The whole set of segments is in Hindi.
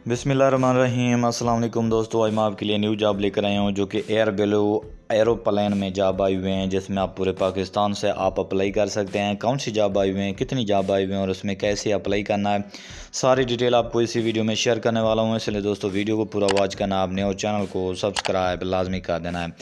बिस्मिल्लाहिर्रहमानिर्रहीम। अस्सलाम वालेकुम दोस्तों, आज मैं आपके लिए न्यू जॉब लेकर आया हूँ जो कि एयर बेलू एरोप्लेन में जॉब आए हुए हैं, जिसमें आप पूरे पाकिस्तान से आप अप्लाई कर सकते हैं। कौन सी जॉब आई हुए हैं, कितनी जॉब आई हुए हैं और उसमें कैसे अप्लाई करना है, सारी डिटेल आपको इसी वीडियो में शेयर करने वाला हूँ। इसलिए दोस्तों वीडियो को पूरा वॉच करना आपने और चैनल को सब्सक्राइब लाजमी कर देना है।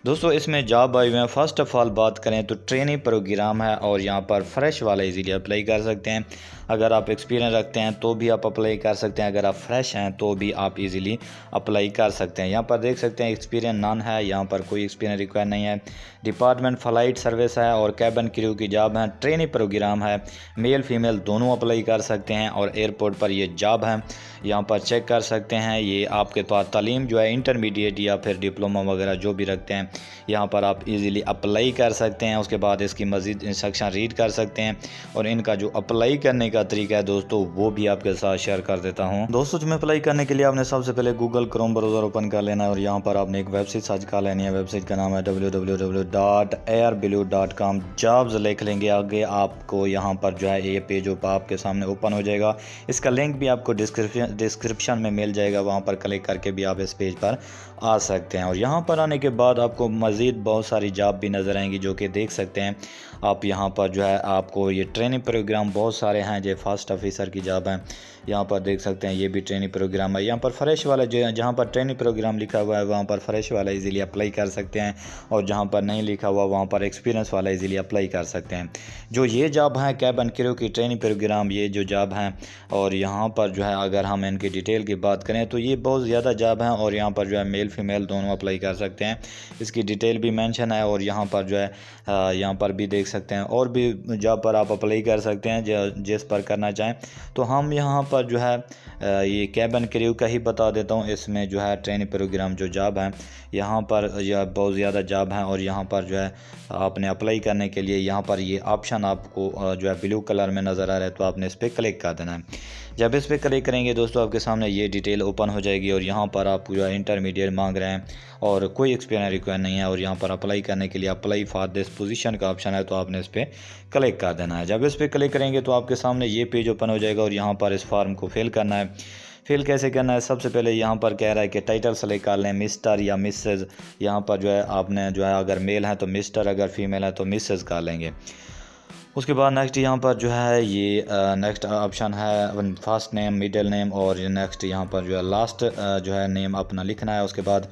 दोस्तों इसमें जॉब आई हुए हैं। फ़र्स्ट ऑफ़ ऑल बात करें तो ट्रेनिंग प्रोग्राम है और यहाँ पर फ्रेश वाले इजीली अप्लाई कर सकते हैं। अगर आप एक्सपीरियंस रखते हैं तो भी आप अप्लाई कर सकते हैं, अगर आप फ्रेश हैं तो भी आप इजीली अप्लाई कर सकते हैं। यहाँ पर देख सकते हैं एक्सपीरियंस नन है, यहाँ पर कोई एक्सपीरियंस रिक्वायर नहीं है। डिपार्टमेंट फ़्लाइट सर्विस है और कैबिन क्रू की जॉब है। ट्रेनिंग प्रोग्राम है, मेल फीमेल दोनों अप्लाई कर सकते हैं और एयरपोर्ट पर ये जॉब है। यहाँ पर चेक कर सकते हैं, ये आपके पास तालीम जो है इंटरमीडिएट या फिर डिप्लोमा वगैरह जो भी रखते हैं, यहाँ पर आप इजीली अप्लाई कर सकते हैं। उसके बाद इसकी मज़ीद इंस्ट्रक्शन रीड कर सकते हैं और इनका जो अप्लाई करने का तरीका है दोस्तों वो भी आपके साथ शेयर कर देता हूँ। दोस्तों इसमें अप्लाई करने के लिए आपने सबसे पहले गूगल क्रोम ब्राउज़र ओपन कर लेना है और यहाँ पर आपने एक वेबसाइट सर्च कर लेनी है। वेबसाइट का नाम है www.airbelu.com। जॉब्स लिख लेंगे, आगे आपको यहाँ पर जो है ये पेज आपके सामने ओपन हो जाएगा। इसका लिंक भी आपको डिस्क्रिप्शन में मिल जाएगा, वहाँ पर क्लिक करके भी आप इस पेज पर आ सकते हैं। और यहाँ पर आने के बाद आपको मज़ीद बहुत सारी जॉब भी नज़र आएंगी जो कि देख सकते हैं आप। यहाँ पर जो है आपको ये ट्रेनिंग प्रोग्राम बहुत सारे हैं, जो फर्स्ट ऑफिसर की जॉब है। यहाँ पर देख सकते हैं ये भी ट्रेनिंग प्रोग्राम है। यहाँ पर फ्रेश वाला जो जहाँ पर ट्रेनिंग प्रोग्राम लिखा हुआ है वहाँ पर फ्रेश वाला इजीली अप्लाई कर सकते हैं और जहाँ पर नहीं लिखा हुआ वहाँ पर एक्सपीरियंस वाला इजीली अप्लाई कर सकते हैं। जो ये जॉब है कैबिन क्रू की ट्रेनिंग प्रोग्राम, ये जो जॉब हैं और यहाँ पर जो है अगर हम इनकी डिटेल की बात करें तो ये बहुत ज़्यादा जॉब हैं और यहाँ पर जो है मेल फीमेल दोनों अप्लाई कर सकते हैं। इसकी डिटेल भी मेंशन है और यहाँ पर जो है यहाँ पर भी देख सकते हैं और भी जॉब पर आप अप्लाई कर सकते हैं जिस पर करना चाहें। तो हम यहाँ पर जो है ये कैबिन क्रू का ही बता देता हूँ। इसमें जो है ट्रेनिंग प्रोग्राम जो जॉब है यहाँ पर यह बहुत ज़्यादा जॉब हैं और यहाँ पर जो है आपने अप्लाई करने के लिए यहाँ पर ये ऑप्शन आपको जो है ब्लू कलर में नज़र आ रहा है, तो आपने इस पर क्लिक कर देना है। जब इस पर क्लिक करेंगे दोस्तों आपके सामने ये डिटेल ओपन हो जाएगी और यहाँ पर आप जो है इंटरमीडिएट मांग रहे हैं और कोई एक्सपीरियंस रिक्वायर नहीं है और यहाँ पर अप्लाई करने के लिए अप्लाई फॉर दिस पोजीशन का ऑप्शन है, तो आपने इस पर क्लिक कर देना है। जब इस पर क्लिक करेंगे तो आपके सामने ये पेज ओपन हो जाएगा और यहाँ पर इस फॉर्म को फिल करना है। फिल कैसे करना है, सबसे पहले यहाँ पर कह रहा है कि टाइटल सेलेक्ट कर लें, मिस्टर या मिसेज। यहाँ पर जो है आपने जो है अगर मेल है तो मिस्टर, अगर फीमेल है तो मिसेज कर लेंगे। उसके बाद नेक्स्ट यहाँ पर जो है ये नेक्स्ट ऑप्शन है फर्स्ट नेम, मिडिल नेम और नेक्स्ट यहाँ पर जो है लास्ट जो है नेम अपना लिखना है। उसके बाद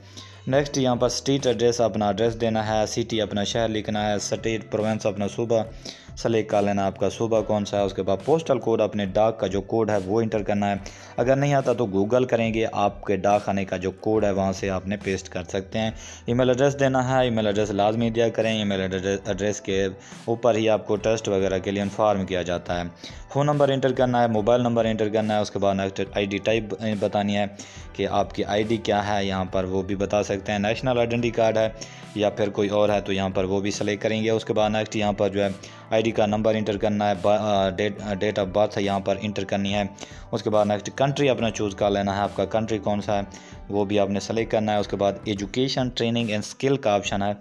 नेक्स्ट यहाँ पर स्ट्रीट एड्रेस अपना एड्रेस देना है, सिटी अपना शहर लिखना है, स्टेट प्रोविंस अपना सूबा सेलेक्ट कर लेना, आपका सूबा कौन सा है। उसके बाद पोस्टल कोड अपने डाक का जो कोड है वो इंटर करना है। अगर नहीं आता तो गूगल करेंगे, आपके डाक खाने का जो कोड है वहाँ से आपने पेस्ट कर सकते हैं। ईमेल एड्रेस देना है, ईमेल एड्रेस लाजमी दिया करें। ईमेल एड्रेस के ऊपर ही आपको टेस्ट वगैरह के लिए इन्फॉर्म किया जाता है। फ़ोन नंबर इंटर करना है, मोबाइल नंबर इंटर करना है। उसके बाद नेक्स्ट ID टाइप बतानी है कि आपकी ID क्या है, यहाँ पर वो भी बता सकते हैं। नेशनल आइडेंटिटी कार्ड है या फिर कोई और है तो यहाँ पर वो भी सेलेक्ट करेंगे। उसके बाद नेक्स्ट यहाँ पर जो है ID का नंबर इंटर करना है, डेट ऑफ बर्थ यहाँ पर इंटर करनी है। उसके बाद नेक्स्ट कंट्री अपना चूज़ कर लेना है, आपका कंट्री कौन सा है वो भी आपने सेलेक्ट करना है। उसके बाद एजुकेशन ट्रेनिंग एंड स्किल का ऑप्शन है,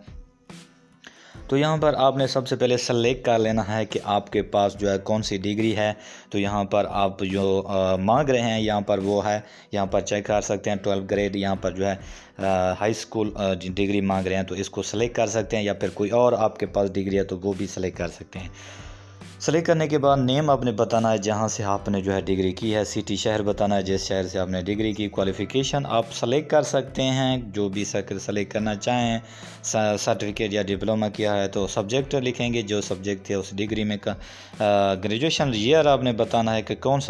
तो यहाँ पर आपने सबसे पहले सेलेक्ट कर लेना है कि आपके पास जो है कौन सी डिग्री है। तो यहाँ पर आप जो मांग रहे हैं यहाँ पर वो है, यहाँ पर चेक कर सकते हैं 12th ग्रेड। यहाँ पर जो है हाई स्कूल डिग्री मांग रहे हैं तो इसको सेलेक्ट कर सकते हैं, या फिर कोई और आपके पास डिग्री है तो वो भी सेलेक्ट कर सकते हैं। सेलेक्ट करने के बाद नेम आपने बताना है जहाँ से आपने जो है डिग्री की है, सिटी शहर बताना है जिस शहर से आपने डिग्री की। क्वालिफ़िकेशन आप सेलेक्ट कर सकते हैं जो भी सेलेक्ट करना चाहें, सर्टिफिकेट या डिप्लोमा किया है तो सब्जेक्ट लिखेंगे जो सब्जेक्ट थे उस डिग्री में का। ग्रेजुएशन ईयर आपने बताना है कि कौन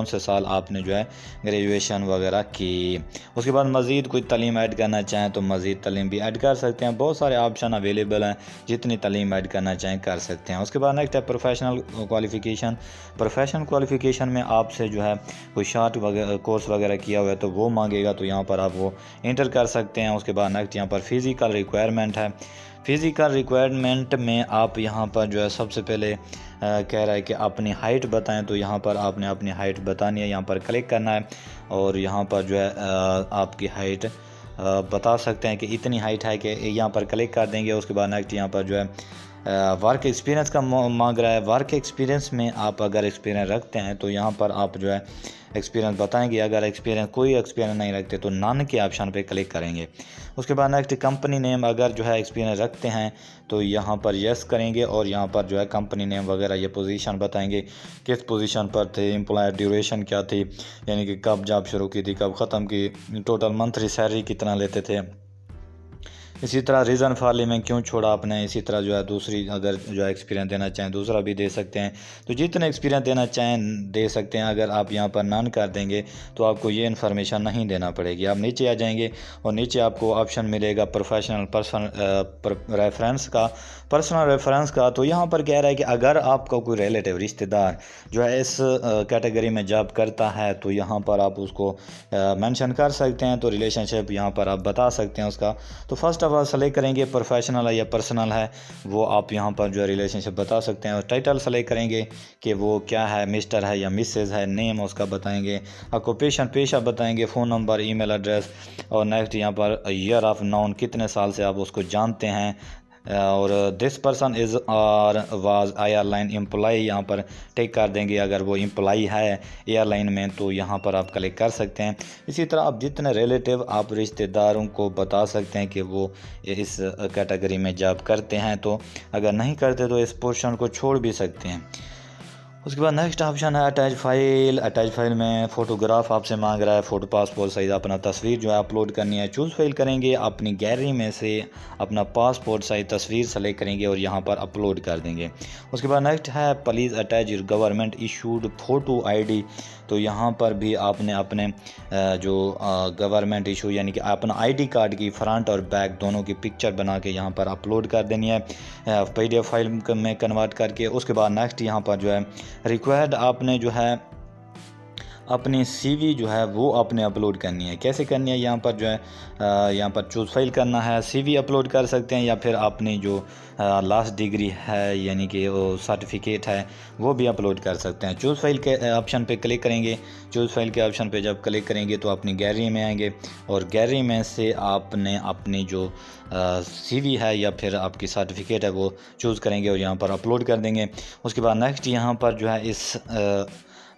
से साल आपने जो है ग्रेजुएशन वगैरह की। उसके बाद मज़ीद कोई तालीम ऐड करना चाहें तो मज़ीद तालीम भी ऐड कर सकते हैं। बहुत सारे ऑप्शन अवेलेबल हैं, जितनी तालीम ऐड करना चाहें कर सकते हैं। उसके बाद नेक्स्ट है प्रोफेशनल क्वालिफ़िकेशन में आपसे जो है कोई शॉर्ट कोर्स वगैरह किया हुआ है तो वो मांगेगा, तो यहाँ पर आप वो इंटर कर सकते हैं। उसके बाद नेक्स्ट यहाँ पर फिज़िकल रिक्वायरमेंट है। फिज़िकल रिक्वायरमेंट में आप यहाँ पर जो है सबसे पहले कह रहा है कि अपनी हाइट बताएं, तो यहाँ पर आपने अपनी हाइट बतानी है, यहाँ पर क्लिक करना है और यहाँ पर जो है आपकी हाइट बता सकते हैं कि इतनी हाइट है कि यहाँ पर क्लिक कर देंगे। उसके बाद नेक्स्ट यहाँ पर जो है वर्क एक्सपीरियंस का मांग रहा है। वर्क एक्सपीरियंस में आप अगर एक्सपीरियंस रखते हैं तो यहाँ पर आप जो है एक्सपीरियंस बताएंगे। अगर कोई एक्सपीरियंस नहीं रखते तो नन के ऑप्शन पे क्लिक करेंगे। उसके बाद नेक्स्ट कंपनी नेम, अगर जो है एक्सपीरियंस रखते हैं तो यहाँ पर यस करेंगे और यहाँ पर जो है कंपनी नेम वगैरह ये पोजीशन बताएंगे, किस पोजीशन पर थे, एम्प्लॉय ड्यूरेशन क्या थी, यानी कि कब जॉब शुरू की थी, कब ख़त्म की, टोटल मंथली सैलरी कितना लेते थे। इसी तरह रीज़न फॉर लीविंग, क्यों छोड़ा आपने। इसी तरह जो है दूसरी, अगर जो है एक्सपीरियंस देना चाहें दूसरा भी दे सकते हैं। तो जितने एक्सपीरियंस देना चाहें दे सकते हैं। अगर आप यहाँ पर नन कर देंगे तो आपको ये इन्फॉर्मेशन नहीं देना पड़ेगी। आप नीचे आ जाएंगे और नीचे आपको ऑप्शन मिलेगा प्रोफेशनल पर्सनल रेफरेंस का। तो यहाँ पर कह रहा है कि अगर आपका कोई रिलेटिव रिश्तेदार जो है इस कैटेगरी में जॉब करता है तो यहाँ पर आप उसको मेंशन कर सकते हैं। तो रिलेशनशिप यहाँ पर आप बता सकते हैं उसका। तो फर्स्ट ऑफ ऑल सेलेक्ट करेंगे प्रोफेशनल है या पर्सनल है, वो आप यहाँ पर जो है रिलेशनशिप बता सकते हैं। और टाइटल सेलेक्ट करेंगे कि वो क्या है, मिस्टर है या मिसेज है, नेम उसका बताएंगे, ऑक्यूपेशन पेशा बताएंगे, फ़ोन नंबर, ईमेल एड्रेस, और नेक्स्ट यहाँ पर ईयर ऑफ नाउन, कितने साल से आप उसको जानते हैं, और दिस पर्सन इज़ और वाज एयरलाइन एम्प्लॉई यहाँ पर टिक कर देंगे। अगर वो एम्प्लॉई है एयरलाइन में तो यहाँ पर आप क्लिक कर सकते हैं। इसी तरह आप जितने रिलेटिव आप रिश्तेदारों को बता सकते हैं कि वो इस कैटेगरी में जॉब करते हैं। तो अगर नहीं करते तो इस पोर्शन को छोड़ भी सकते हैं। उसके बाद नेक्स्ट ऑप्शन है अटैच फाइल। अटैच फाइल में फ़ोटोग्राफ आपसे मांग रहा है, फ़ोटो पासपोर्ट साइज़ अपना तस्वीर जो है अपलोड करनी है। चूज़ फाइल करेंगे, अपनी गैलरी में से अपना पासपोर्ट साइज़ तस्वीर सेलेक्ट करेंगे और यहाँ पर अपलोड कर देंगे। उसके बाद नेक्स्ट है please attach your government issued photo ID. तो यहाँ पर भी आपने अपने जो गवर्नमेंट इशू यानी कि अपना आईडी कार्ड की फ्रंट और बैक दोनों की पिक्चर बना के यहाँ पर अपलोड कर देनी है PDF फाइल में कन्वर्ट करके। उसके बाद नेक्स्ट यहाँ पर जो है रिक्वायर्ड आपने जो है अपनी CV जो है वो आपने अपलोड करनी है। कैसे करनी है, यहाँ पर जो है यहाँ पर चूज़ फाइल करना है, CV अपलोड कर सकते हैं, या फिर अपनी जो लास्ट डिग्री है यानी कि वो सर्टिफिकेट है वो भी अपलोड कर सकते हैं। चूज़ फाइल के ऑप्शन पे क्लिक करेंगे। चूज़ फाइल के ऑप्शन पे जब क्लिक करेंगे तो अपनी गैलरी में आएंगे और गैलरी में से आपने अपनी जो CV है या फिर आपकी सर्टिफिकेट है वो चूज़ करेंगे और यहाँ पर अपलोड कर देंगे। उसके बाद नेक्स्ट यहाँ पर जो है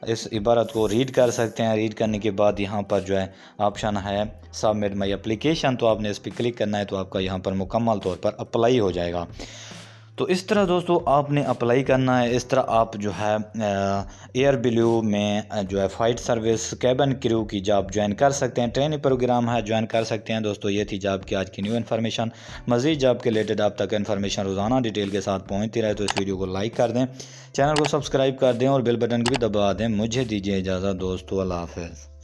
इस इबारत को रीड कर सकते हैं। रीड करने के बाद यहाँ पर जो है ऑप्शन है सबमिट माई एप्लीकेशन, तो आपने इस पर क्लिक करना है तो आपका यहाँ पर मुकम्मल तौर पर अप्लाई हो जाएगा। तो इस तरह दोस्तों आपने अप्लाई करना है। इस तरह आप जो है एयर ब्लू में जो है फ़्लाइट सर्विस कैबिन क्रू की जॉब ज्वाइन कर सकते हैं। ट्रेनिंग प्रोग्राम है, ज्वाइन कर सकते हैं। दोस्तों ये थी जॉब की आज की न्यू इन्फॉर्मेशन। मज़ीद जॉब के रिलेटेड आप तक इन्फॉर्मेशन रोज़ाना डिटेल के साथ पहुँचती रहे तो इस वीडियो को लाइक कर दें, चैनल को सब्सक्राइब कर दें और बेल बटन को भी दबा दें। मुझे दीजिए इजाज़त दोस्तों, अल्लाह हाफ़िज़।